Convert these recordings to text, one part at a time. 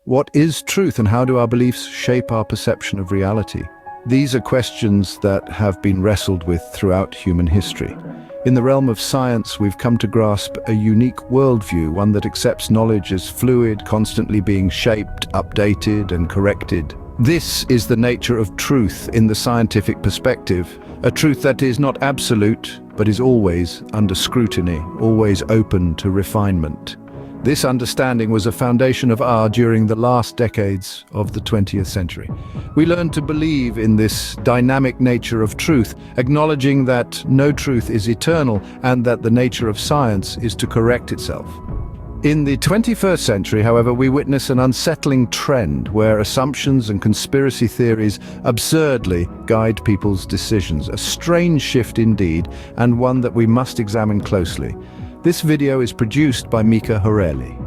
What is truth, and how do our beliefs shape our perception of reality? These are questions that have been wrestled with throughout human history. In the realm of science, we've come to grasp a unique worldview, one that accepts knowledge as fluid, constantly being shaped, updated, and corrected. This is the nature of truth in the scientific perspective, a truth that is not absolute, but is always under scrutiny, always open to refinement. This understanding was a foundation of during the last decades of the 20th century. We learned to believe in this dynamic nature of truth, acknowledging that no truth is eternal and that the nature of science is to correct itself. In the 21st century, however, we witness an unsettling trend where assumptions and conspiracy theories absurdly guide people's decisions. A strange shift indeed, and one that we must examine closely. This video is produced by Mika, Horelli.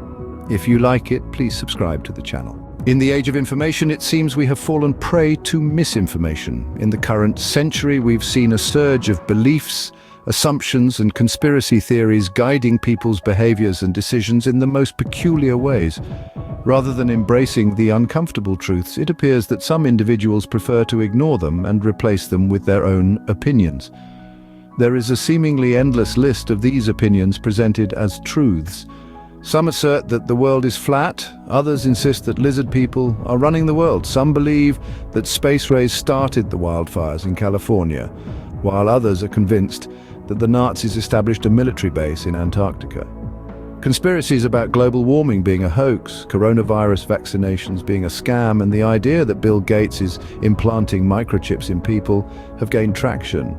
If you like it, please subscribe to the channel. In the age of information, it seems we have fallen prey to misinformation. In the current century, we've seen a surge of beliefs, assumptions, and conspiracy theories guiding people's behaviors and decisions in the most peculiar ways. Rather than embracing the uncomfortable truths, it appears that some individuals prefer to ignore them and replace them with their own opinions. There is a seemingly endless list of these opinions presented as truths. Some assert that the world is flat, others insist that lizard people are running the world. Some believe that space rays started the wildfires in California, while others are convinced that the Nazis established a military base in Antarctica. Conspiracies about global warming being a hoax, coronavirus vaccinations being a scam, and the idea that Bill Gates is implanting microchips in people have gained traction.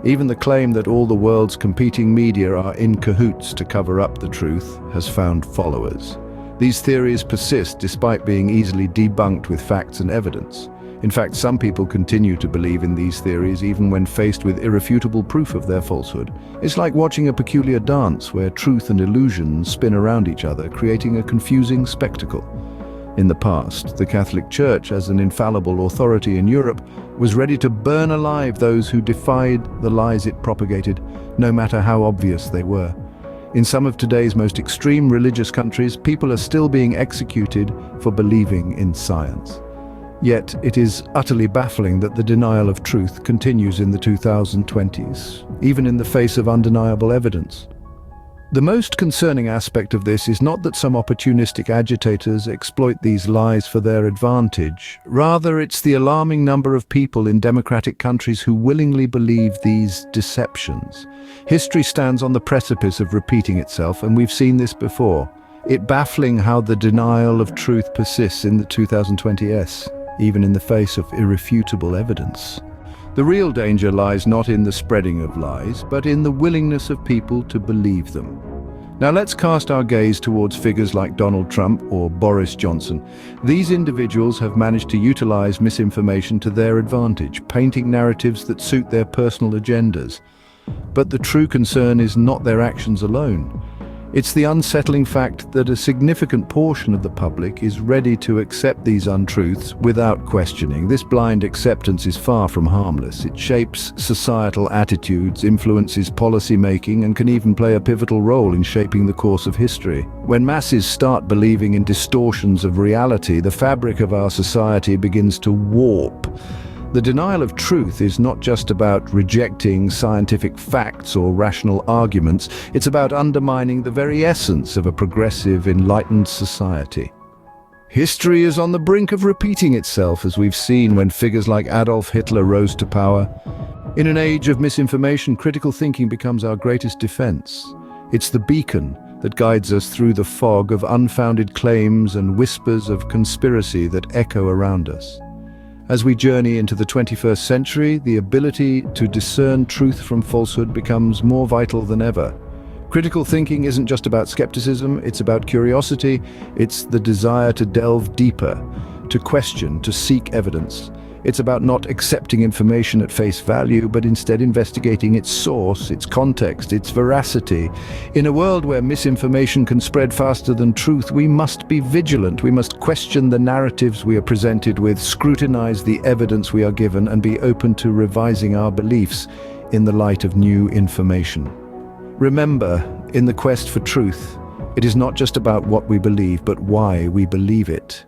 Even the claim that all the world's competing media are in cahoots to cover up the truth has found followers. These theories persist despite being easily debunked with facts and evidence. In fact, some people continue to believe in these theories even when faced with irrefutable proof of their falsehood. It's like watching a peculiar dance where truth and illusion spin around each other, creating a confusing spectacle. In the past, the Catholic Church, as an infallible authority in Europe, was ready to burn alive those who defied the lies it propagated, no matter how obvious they were. In some of today's most extreme religious countries, people are still being executed for believing in science. Yet, it is utterly baffling that the denial of truth continues in the 2020s, even in the face of undeniable evidence. The most concerning aspect of this is not that some opportunistic agitators exploit these lies for their advantage. Rather, it's the alarming number of people in democratic countries who willingly believe these deceptions. History stands on the precipice of repeating itself, and we've seen this before. It's baffling how the denial of truth persists in the 2020s, even in the face of irrefutable evidence. The real danger lies not in the spreading of lies, but in the willingness of people to believe them. Now let's cast our gaze towards figures like Donald Trump or Boris Johnson. These individuals have managed to utilize misinformation to their advantage, painting narratives that suit their personal agendas. But the true concern is not their actions alone. It's the unsettling fact that a significant portion of the public is ready to accept these untruths without questioning. This blind acceptance is far from harmless. It shapes societal attitudes, influences policy making, and can even play a pivotal role in shaping the course of history. When masses start believing in distortions of reality, the fabric of our society begins to warp. The denial of truth is not just about rejecting scientific facts or rational arguments, it's about undermining the very essence of a progressive, enlightened society. History is on the brink of repeating itself, as we've seen when figures like Adolf Hitler rose to power. In an age of misinformation, critical thinking becomes our greatest defense. It's the beacon that guides us through the fog of unfounded claims and whispers of conspiracy that echo around us. As we journey into the 21st century, the ability to discern truth from falsehood becomes more vital than ever. Critical thinking isn't just about skepticism, it's about curiosity. It's the desire to delve deeper, to question, to seek evidence. It's about not accepting information at face value, but instead investigating its source, its context, its veracity. In a world where misinformation can spread faster than truth, we must be vigilant. We must question the narratives we are presented with, scrutinize the evidence we are given, and be open to revising our beliefs in the light of new information. Remember, in the quest for truth, it is not just about what we believe, but why we believe it.